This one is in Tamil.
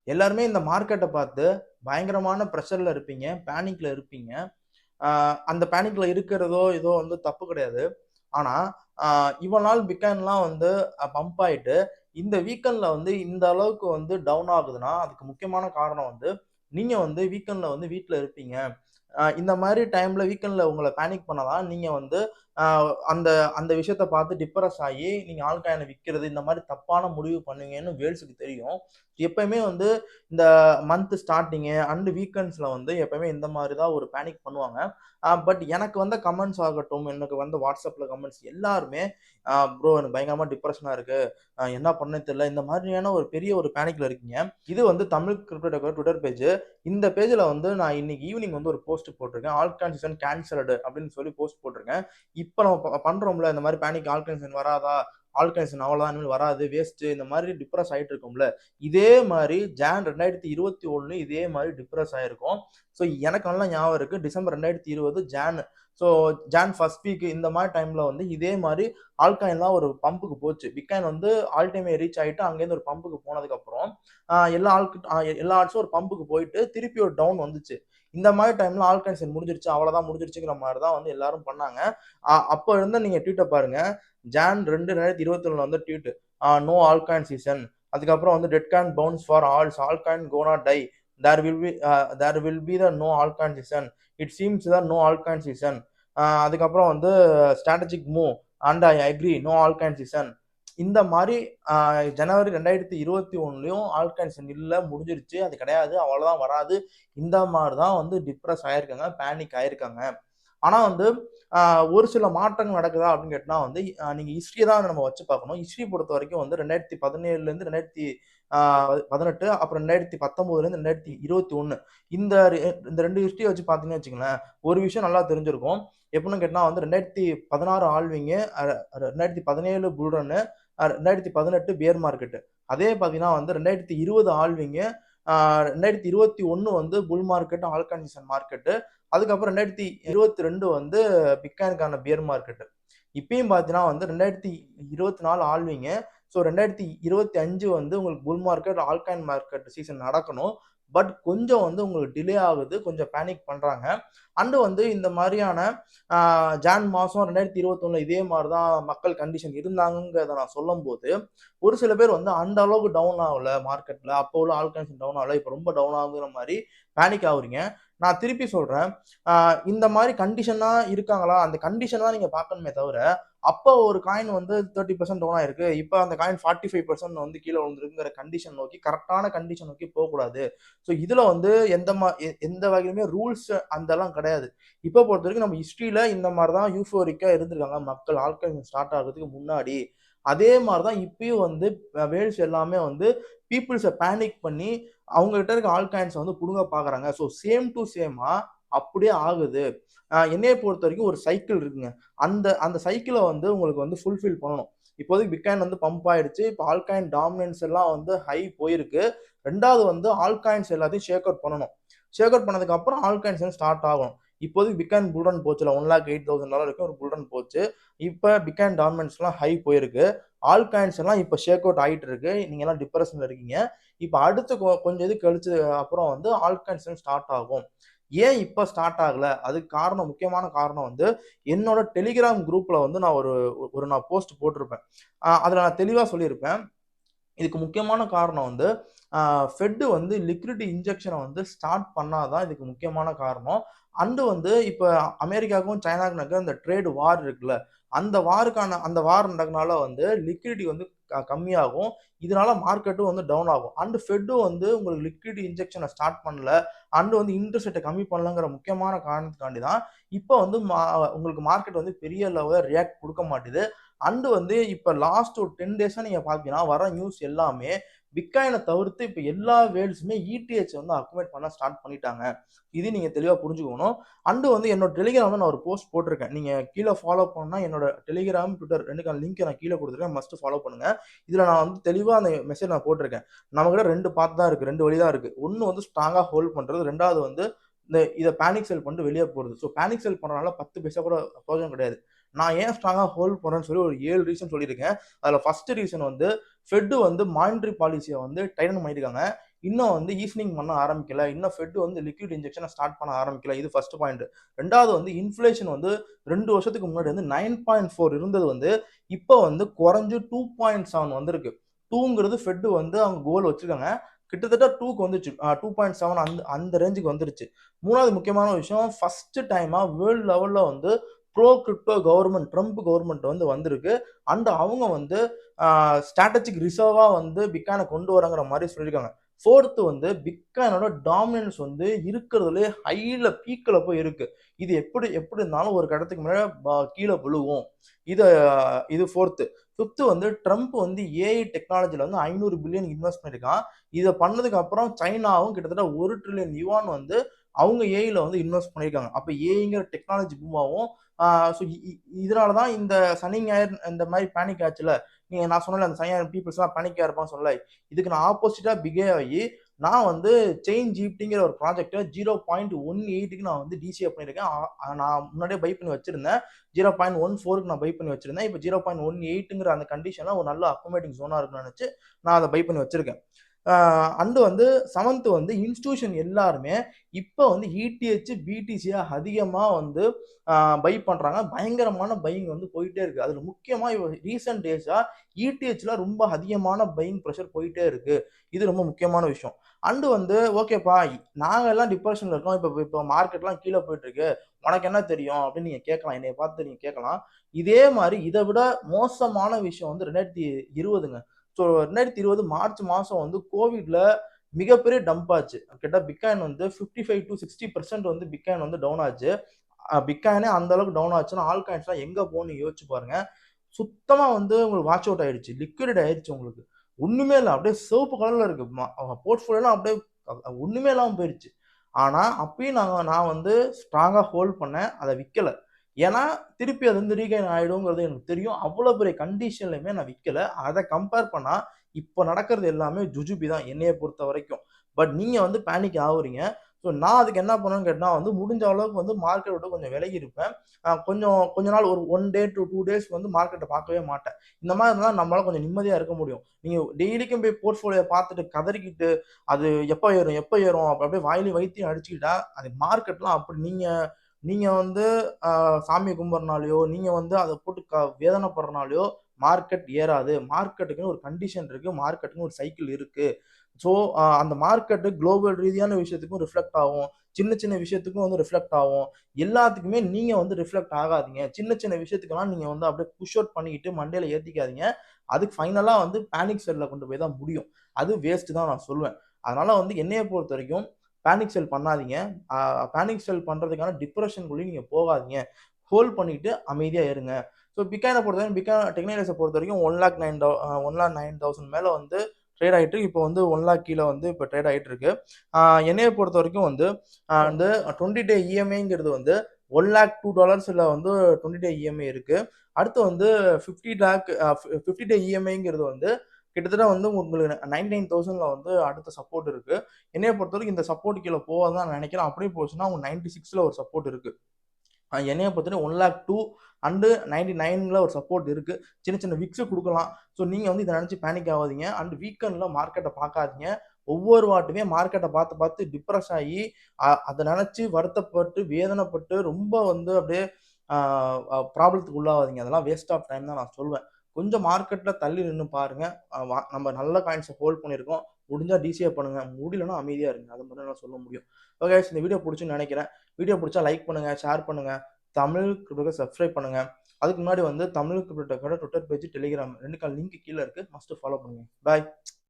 எல்லாருமே இந்த மார்க்கெட்ட பார்த்து பயங்கரமான பிரஷர்ல இருப்பீங்க. பேனிக்ல இருப்பீங்க. அந்த பேனிக்ல இருக்கிறதோ, ஏதோ வந்து தப்பு கிடையாது. ஆனா, அ இவ்வளவு நாள் பிட்காயின்லாம் வந்து பம்ப் ஆயிட்டு, இந்த வீக்கெண்ட்ல வந்து இந்த அளவுக்கு வந்து டவுன் ஆகுதுன்னா, அதுக்கு முக்கியமான காரணம் வந்து, நீங்க வந்து வீக்கெண்ட்ல வந்து வீட்ல இருப்பீங்க. இந்த மாரி டைம்ல வீக்கெண்ட்ல உங்கள பேனிக் பண்ணா தான் நீங்க வந்து அ அந்த அந்த விஷயத்த பார்த்து டிப்ரஸ் ஆயி, நீங்க ஆல்காயின விக்கிறது, இந்த மாரி தப்பான முடிவு பண்ணுவீங்கன்னு வேல்ஸ்‌க்கு தெரியும். எப்பயுமே வந்து இந்த மந்த் ஸ்டார்ட்டிங்கு அண்ட் வீக்கெண்ட்ஸ்ல வந்து எப்பவுமே இந்த மாரி தான் ஒரு பேனிக் பண்ணுவாங்க. பட் எனக்கு வந்த கமெண்ட்ஸ் ஆகட்டும், எனக்கு வந்த WhatsAppல கமெண்ட்ஸ் எல்லாருமே, "ப்ரோ எனக்கு பயங்கரமா டிப்ரஷனா இருக்கு. என்ன பண்ணேன்னு தெரியல." இந்த மாதிரியான ஒரு பெரிய ஒரு பேனிக்ல இருக்கீங்க. இது வந்து தமிழ் கிரிப்டோ டெக்கோட ட்விட்டர் பேஜ். இந்த பேஜ்ல வந்து நான் இன்னைக்கு ஈவினிங் வந்து ஒரு போஸ்ட் போட்டிருக்கேன். ஆல்காயின் சீசன் கேன்சல்டு அப்படின்னு சொல்லி போஸ்ட் போட்டிருக்கேன். இப்ப நம்ம பண்றோம்ல இந்த மாரி பேனிக் ஆல்காயின் சீசன் வராதா? ஆல்காயின் சீசன் அவ்வளவுதான் இனிமேல் வராது. வேஸ்ட் இந்த மாரி டிப்ரஸ் ஆயிட்டு இருக்கோம்ல. இதே மாரி ஜான் 2021 இதே மாரி டிப்ரஸ் ஆயிருக்கும். ஸோ எனக்கு நல்லா ஞாபகம் இருக்கு. December 2020 John. So Jan first week இந்த மாரி டைம்ல வந்து இதே மாரி ஆல்காயின்லாம் ஒரு பம்புக்கு போச்சு. பிட்காயின் வந்து ஆல் டைம் ஹை ரீச் ஆயிட்டு அங்கேருந்து ஒரு பம்புக்கு போனதுக்கப்புறம், எல்லா ஆல்ட்ஸும் ஒரு பம்புக்கு போயிட்டு திருப்பி ஒரு டவுன் வந்துச்சு. இந்த மாரி டைம்ல ஆல்காயின் சீசன் முடிஞ்சிருச்சு, அவ்வளவுதான் முடிஞ்சிருச்சுங்கிற மாரி தான் வந்து எல்லாரும் பண்ணாங்க. அப்ப இருந்த நீங்க ட்வீட்ட பாருங்க. ஜான் 2 2021 வந்த ட்வீட். No altcoin season. அதுக்கப்புறம் வந்து dead cat bounce for alts. Altcoin gonna die. There will be the no altcoin season. It seems the no altcoin season. அதுக்கப்புறம் வந்து strategic move and I agree no altcoin season. இந்த மாரி ஜனவரி 2021லயும் ஆல்காயின் சீசன் இல்ல, முடிஞ்சிருச்சு. அது கிடையாது. அவ்வளவுதான் வராது. இந்த மாரி தான் வந்து டிப்ரஸ் ஆயிருக்காங்க. பேனிக் ஆயிருக்காங்க. ஆனா வந்து ஒரு சில மாற்றங்கள் நடக்குதா அப்படின்னு கேட்டா வந்து, நீங்க ஹிஸ்டரிய தான் நம்ம வச்சு பார்க்கணும். ஹிஸ்டரி பொறுத்தவரைக்கும் வந்து 2017லேருந்து 2018 அப்புறம் 2019லேருந்து 2021 இந்த இந்த 2 ஹிஸ்டரிய வச்சு பார்த்தீங்கன்னு வச்சுக்கங்களேன், ஒரு விஷயம் நல்லா தெரிஞ்சிருக்கும். எப்படின்னு கேட்டா வந்து 2016 ஆல்விங், 2017 புல் ரன்னு, 2018 பியர் மார்க்கெட். அதே பார்த்தீங்கன்னா வந்து 2020 ஆல்விங், 2021 வந்து bull market, altcoin season market. அதுக்கப்புறம் 2022 வந்து பிட்காயினுக்கான பியர் மார்க்கெட். இப்பயும் பார்த்தீங்கன்னா வந்து 2024 ஆல்விங். ஸோ 2025 வந்து உங்களுக்கு bull market, altcoin market season நடக்கணும். பட் கொஞ்சம் வந்து உங்களுக்கு டிலே ஆகுது. கொஞ்சம் பேனிக் பண்றாங்க. அண்ட் வந்து இந்த மாரியான ஜான் மாசம் 2021 இதே மாரி தான் மக்கள் கண்டிஷன் இருந்தாங்கங்கிறத நான் சொல்லும்போது, ஒரு சில பேர் வந்து அந்த அளவுக்கு டவுன் ஆகல மார்க்கெட்ல. அப்போ உள்ள ஆல்காயின் டவுன் ஆகல. இப்ப ரொம்ப டவுன் ஆகுதுங்கிற மாரி பேனிக் ஆகுறீங்க. நான் திருப்பி சொல்றேன். இந்த மாரி கண்டிஷனா இருக்காங்களா? அந்த கண்டிஷன் தான் நீங்க பார்க்கணுமே தவிர, அப்ப ஒரு காயின் வந்து 30% டவுன் ஆயிருக்கு. இப்ப அந்த காயின் 45% வந்து கீழ விழுந்திருக்குங்கிற கண்டிஷன் நோக்கி, கரெக்ட்டான கண்டிஷன் நோக்கி போக்கூடாது. ஸோ இதுல வந்து எந்த வகையிலுமே ரூல்ஸ் அதெல்லாம் கிடையாது. இப்ப பொறுத்தவரைக்கும் நம்ம ஹிஸ்டரியில இந்த மாரி தான் யூஃபோரிக்கா இருந்திருக்காங்க மக்கள் ஆல்கலைன் ஸ்டார்ட் ஆகுறதுக்கு முன்னாடி. அதே மாரி தான் இப்பயும் வந்து வேல்ஸ் எல்லாமே வந்து பீப்பிள்ஸ பேனிக் பண்ணி அவங்க கிட்ட இருக்க ஆல்காயின்ஸ வந்து புடுங்க பார்க்குறாங்க. ஸோ சேம் டூ சேமா அப்படியே ஆகுது. என்னைய பொறுத்தவரைக்கும் ஒரு சைக்கிள் இருக்குங்க. அந்த அந்த சைக்கிள வந்து உங்களுக்கு வந்து ஃபுல்ஃபில் பண்ணணும். இப்போதைக்கு பிட்காயின் வந்து பம்ப் ஆயிடுச்சு. இப்ப ஆல்காயின் டாமினன்ஸ் எல்லாம் வந்து ஹை போயிருக்கு. 2வது வந்து ஆல்காயின்ஸ் எல்லாத்தையும் ஷேக் அவுட் பண்ணணும். ஷேக் அவுட் பண்ணதுக்கு அப்புறம் ஆல்காயின்ஸ் வந்து ஸ்டார்ட் ஆகும். இப்போதைக்கு பிட்காயின் புல் ரன் போச்சுல்ல, $1,08,000 வரைக்கும் ஒரு புல் ரன் போச்சு. இப்ப பிட்காயின் டாமினன்ஸ்லாம் ஹை போயிருக்கு. ஆல்காயின்ஸ் எல்லாம் இப்ப ஷேக் அவுட் ஆயிட்டு இருக்கு. நீங்க எல்லாம் டிப்ரஷன்ல இருக்கீங்க. இப்ப அடுத்து கொஞ்சம் இது கழிச்சு அப்புறம் வந்து ஆல்காயின்ஸ் ஸ்டார்ட் ஆகும். ஏன் இப்ப ஸ்டார்ட் ஆகல? அதுக்கு காரணம், முக்கியமான காரணம் வந்து என்னோட டெலிகிராம் குரூப்ல வந்து நான் நான் போஸ்ட் போட்டிருப்பேன். அதுல நான் தெளிவா சொல்லியிருப்பேன். இதுக்கு முக்கியமான காரணம் வந்து ஃபெட் வந்து லிக்விடிட்டி இன்ஜெக்ஷன வந்து ஸ்டார்ட் பண்ணா தான் இதுக்கு முக்கியமான காரணம். அண்ட் வந்து இப்ப அமெரிக்காவுக்கும் சைனாவுக்கும் நடக்கிற அந்த ட்ரேட் வார் இருக்குல்ல, அந்த வார் நடக்கனால வந்து லிக்விடிட்டி வந்து கம்மியாகும். இதனால மார்க்கெட்டும் வந்து டவுன் ஆகும். அண்ட் ஃபெட்டும் வந்து உங்களுக்கு லிக்விடிட்டி இன்ஜெக்ஷன ஸ்டார்ட் பண்ணல. அண்ட் வந்து இன்ட்ரெஸ்ட் ரேட்ட கம்மி பண்ணலங்கிற முக்கியமான காரணத்துக்காண்டி தான் இப்ப வந்து உங்களுக்கு மார்க்கெட் வந்து பெரிய லெவல்ல ரியாக்ட் குடுக்க மாட்டுது. அண்ட் வந்து இப்ப லாஸ்ட் ஒரு 10 டேஸா நீங்க பார்த்தீங்கன்னா, வர நியூஸ் எல்லாமே பிட்காயின தவிர்த்து இப்ப எல்லா வேல்ட்ஸுமே இடிஹெச் வந்து அக்குமுலேட் பண்ண ஸ்டார்ட் பண்ணிட்டாங்க. இது நீங்க தெளிவா புரிஞ்சுக்கணும். அண்ட் வந்து என்னோட டெலிகிராம்ல நான் ஒரு போஸ்ட் போட்டிருக்கேன். நீங்க கீழ ஃபாலோ பண்ணா என்னோட டெலிகிராம், ட்விட்டர் 2க்கான லிங்க் நான் கீழ குடுத்துருக்கேன். மஸ்ட் ஃபாலோ பண்ணுங்க. இதுல நான் வந்து தெளிவா அந்த மெசேஜ் நான் போட்டிருக்கேன். நம்மகிட்ட 2 பாத் தான் இருக்கு. 2 வழி தான் இருக்கு. ஒண்ணு வந்து ஸ்ட்ராங்கா ஹோல்ட் பண்றது. 2வது வந்து இத பேனிக் செல் பண்ணிட்டு வெளிய போறது. ஸோ பேனிக் செல் பண்றதுனால 10 பைசா கூட பிரயோஜனம் கிடையாது. நான் ஏன் ஸ்ட்ராங்கா ஹோல்ட் பண்றேன்னு சொல்லி ஒரு 7 ரீசன் சொல்லியிருக்கேன். அதுல ஃபர்ஸ்ட் ரீசன் வந்து ஃபெட் வந்து மானிட்டரி பாலிசிய வந்து டைட்டன் பண்ணியிருக்காங்க. இன்னும் வந்து ஈஸ்னிங் பண்ண ஆரம்பிக்கல, இன்னும் ஃபெட் வந்து லிக்விட் இன்ஜெக்ஷனை ஸ்டார்ட் பண்ண ஆரம்பிக்கல. இது ஃபர்ஸ்ட் பாயிண்ட். ரெண்டாவது வந்து இன்ஃப்ளேஷன் வந்து 2 வருஷத்துக்கு முன்னாடி வந்து 9.4 இருந்தது வந்து இப்போ வந்து குறைஞ்சு 2.7 வந்திருக்கு. 2ங்கிறது ஃபெட் வந்து அவங்க கோல் வச்சிருக்காங்க. கிட்டத்தட்ட 2க்கு வந்துச்சு. 2.7 அந்த அந்த ரேஞ்சுக்கு வந்துருச்சு. மூணாவது முக்கியமான விஷயம், ஃபர்ஸ்ட் டைமா வேர்ல்ட் லெவல்ல வந்து bro crypto government Trump government வந்து வந்திருக்கு. அண்ட் அவங்க வந்து ஸ்ட்ராட்டஜிக் ரிசர்வா வந்து பிட்காயினை கொண்டு வராங்கிற மாதிரி சொல்லியிருக்காங்க. ஃபோர்த்து வந்து பிட்காயினோட டாமினன்ஸ் வந்து இருக்கிறதுலே ஹைல பீக்கில் போய் இருக்கு. இது எப்படி எப்படி இருந்தாலும் ஒரு கடத்துக்கு மேலே கீழே விழுவும். இது ஃபோர்த்து. ஃபிஃப்த்து வந்து ட்ரம்ப் வந்து ஏஐ டெக்னாலஜியில் வந்து 500 பில்லியன் இன்வெஸ்ட் பண்ணியிருக்கான். இதை பண்ணதுக்கு அப்புறம் சைனாவும் கிட்டத்தட்ட 1 ட்ரில்லியன் யுவான் வந்து அவங்க ஏஐல வந்து இன்வெஸ்ட் பண்ணியிருக்காங்க. அப்போ ஏஐங்கிற டெக்னாலஜி பூமாவும் ஸோ இதனால தான் இந்த சனி ஞாயிறு இந்த மாதிரி பேனிக் ஆச்சுல. நான் சொன்னல அந்த சனி ஞாயிறு பீப்புள்ஸ்லாம் பேனிக்காக இருப்பான்னு சொல்லல. இதுக்கு நான் ஆப்போசிட்டாக பிகேவ் ஆகி நான் வந்து செயின் ஜிப்டிங்கிற ஒரு ப்ராஜெக்டை 0.18க்கு நான் வந்து டிசிஏ பண்ணியிருக்கேன். நான் முன்னாடியே பை பண்ணி வச்சிருந்தேன். 0.14க்கு நான் பை பண்ணி வச்சிருந்தேன். இப்போ 0.18ங்கிற அந்த கண்டிஷனில் ஒரு நல்ல அக்கோமடேட்டிங் ஜோனாக இருக்குன்னு நினச்சி நான் அதை பை பண்ணி வச்சிருக்கேன். அண்டு வந்து செவன்த் வந்து இன்ஸ்டிடியூஷன் எல்லாருமே இப்போ வந்து இடிஹெச் பிடிசியை அதிகமாக வந்து பை பண்ணுறாங்க. பயங்கரமான பையிங் வந்து போயிட்டே இருக்கு. அதில் முக்கியமாக ரீசெண்ட் டேஸாக இடிஹெச்ல ரொம்ப அதிகமான பையிங் ப்ரெஷர் போயிட்டே இருக்கு. இது ரொம்ப முக்கியமான விஷயம். அண்டு வந்து ஓகேப்பா, நாங்கள் எல்லாம் டிப்ரெஷனில் இருக்கோம், இப்போ மார்க்கெட்லாம் கீழே போயிட்டு இருக்கு, உனக்கு என்ன தெரியும் அப்படின்னு நீங்கள் கேட்கலாம். என்னை பார்த்து நீங்கள் கேட்கலாம். இதே மாதிரி இதை விட மோசமான விஷயம் வந்து 2020ங்க. ஸோ 2020 மார்ச் மாதம் வந்து கோவிட்ல மிகப்பெரிய டம்ப் ஆச்சு. கிட்ட பிட்காயின் வந்து 55 to 60% வந்து பிட்காயின் வந்து டவுன் ஆச்சு. பிட்காயினே அந்த அளவுக்கு டவுன் ஆச்சுன்னா ஆல் காயின்ஸ்லாம் எங்கே போகணும்னு யோசிச்சு பாருங்க. சுத்தமாக வந்து உங்களுக்கு வாட்ச் அவுட் ஆயிடுச்சு, லிக்விட் ஆயிடுச்சு. உங்களுக்கு ஒன்றுமே இல்லை, அப்படியே சிவப்பு கலரில் இருக்கு. போர்ட்ஃபோலியோலாம் அப்படியே ஒன்றுமே இல்லாமல் போயிடுச்சு. ஆனால் அப்பயும் நான் வந்து ஸ்ட்ராங்காக ஹோல்ட் பண்ணேன், அதை விற்கலை. ஏன்னா திருப்பி அது வந்து ரீகைன் ஆகிடுங்கிறது எனக்கு தெரியும். அவ்வளோ பெரிய கண்டிஷன்லையுமே நான் விற்கலை. அதை கம்பேர் பண்ணால் இப்போ நடக்கிறது எல்லாமே ஜுஜுபி தான் என்னையை பொறுத்த வரைக்கும். பட் நீங்கள் வந்து பேனிக் ஆகுறீங்க. ஸோ நான் அதுக்கு என்ன பண்ணுவேன்னு கேட்டால் வந்து முடிஞ்ச அளவுக்கு வந்து மார்க்கெட் விட்டு கொஞ்சம் விலகி இருப்பேன். கொஞ்ச நாள் ஒரு 1 day to 2 days வந்து மார்க்கெட்டை பார்க்கவே மாட்டேன். இந்த மாதிரி இருந்தால் நம்மளால கொஞ்சம் நிம்மதியாக இருக்க முடியும். நீங்கள் டெய்லிக்கும் போய் போர்ட்ஃபோலியோ பார்த்துட்டு கதறிக்கிட்டு அது எப்போ ஏறும் அப்படியே வாயிலையும் வைத்தியம் அடிச்சுக்கிட்டா அது மார்க்கெட்லாம் அப்படி நீங்கள் வந்து சாமி கும்பிட்றனாலையோ நீங்கள் வந்து அதை போட்டு வேதனைப்படுறனாலையோ மார்க்கெட் ஏறாது. மார்க்கெட்டுக்குன்னு ஒரு கண்டிஷன் இருக்கு, மார்க்கெட்டுக்குன்னு ஒரு சைக்கிள் இருக்கு. ஸோ அந்த மார்க்கெட்டு குளோபல் ரீதியான விஷயத்துக்கும் ரிஃப்ளெக்ட் ஆகும், சின்ன சின்ன விஷயத்துக்கும் வந்து ரிஃப்ளெக்ட் ஆகும். எல்லாத்துக்குமே நீங்கள் வந்து ரிஃப்ளெக்ட் ஆகாதீங்க. சின்ன சின்ன விஷயத்துக்கெல்லாம் நீங்கள் வந்து அப்படியே புஷ் அவுட் பண்ணிக்கிட்டு மண்டையில் ஏற்றிக்காதீங்க. அதுக்கு ஃபைனலாக வந்து பேனிக் செல்லில் கொண்டு போய் தான் முடியும். அது வேஸ்ட் தான் நான் சொல்லுவேன். அதனால வந்து என்னையை பொறுத்த வரைக்கும் பேனிக் செல் பண்ணாதீங்க. பேனிக் செல் பண்ணுறதுக்கான டிப்ரெஷனுக்குள்ளேயும் நீங்கள் போகாதீங்க. ஹோல்ட் பண்ணிட்டு அமைதியாக இருங்க. ஸோ பிட்காயினை பொறுத்த வரைக்கும் டெக்னிக்கல்ஸை பொறுத்த வரைக்கும் 1,09,000 மேலே வந்து ட்ரேட் ஆகிட்டு இப்போ வந்து 1 lakh கீழே வந்து இப்போ ட்ரேட் ஆகிட்டு இருக்கு. என்னையை பொறுத்த வரைக்கும் வந்து அந்த 20 day இஎம்ஐங்கிறது வந்து $1,02 வந்து 20 day இஎம்ஐ இருக்கு. அடுத்து வந்து 50 day இஎம்ஐங்கிறது வந்து கிட்டத்தட்ட வந்து உங்களுக்கு 99,000ல வந்து அடுத்த சப்போர்ட் இருக்கு. என்னைய பொறுத்த வரைக்கும் இந்த சப்போர்ட் கீழே போகாதான் நினைக்கிறேன். அப்படியே போச்சுன்னா உங்களுக்கு 96ல ஒரு சப்போர்ட் இருக்கு. என்னைய பொறுத்தவரை 1,02,000 அண்டு 99ல ஒரு சப்போர்ட் இருக்கு. சின்ன சின்ன விக்ஸ் கொடுக்கலாம். ஸோ நீங்கள் வந்து இதை நினச்சி பேனிக் ஆகாதீங்க. அண்ட் வீக்கெண்டில் மார்க்கெட்டை பார்க்காதீங்க. ஒவ்வொரு வாட்டுமே மார்க்கெட்டை பார்த்து டிப்ரெஸ் ஆகி அதை நினச்சி வருத்தப்பட்டு வேதனைப்பட்டு ரொம்ப வந்து அப்படியே ப்ராப்ளத்துக்கு உள்ளாகாதீங்க. அதெல்லாம் வேஸ்ட் ஆஃப் டைம் தான் நான் சொல்வேன். கொஞ்சம் மார்க்கெட்டில் தள்ளி நின்று பாருங்க. நம்ம நல்ல காயின்ஸை ஹோல்ட் பண்ணியிருக்கோம். முடிஞ்சால் டிசிஏ பண்ணுங்க, முடியலன்னா அமைதியாக இருங்க. அது மட்டும் நான் சொல்ல முடியும். ஓகே, இந்த வீடியோ பிடிச்சுன்னு நினைக்கிறேன். வீடியோ பிடிச்சா லைக் பண்ணுங்க, ஷேர் பண்ணுங்க, தமிழ் கிரிப்டோக்கு சப்ஸ்கிரைப் பண்ணுங்க. அதுக்கு முன்னாடி வந்து தமிழ் கிரிப்டோக்கோட ட்விட்டர் பேஜ், டெலிகிராம் 2 லிங்க் கீழே இருக்கு. மஸ்ட் ஃபாலோ பண்ணுங்க. பாய்.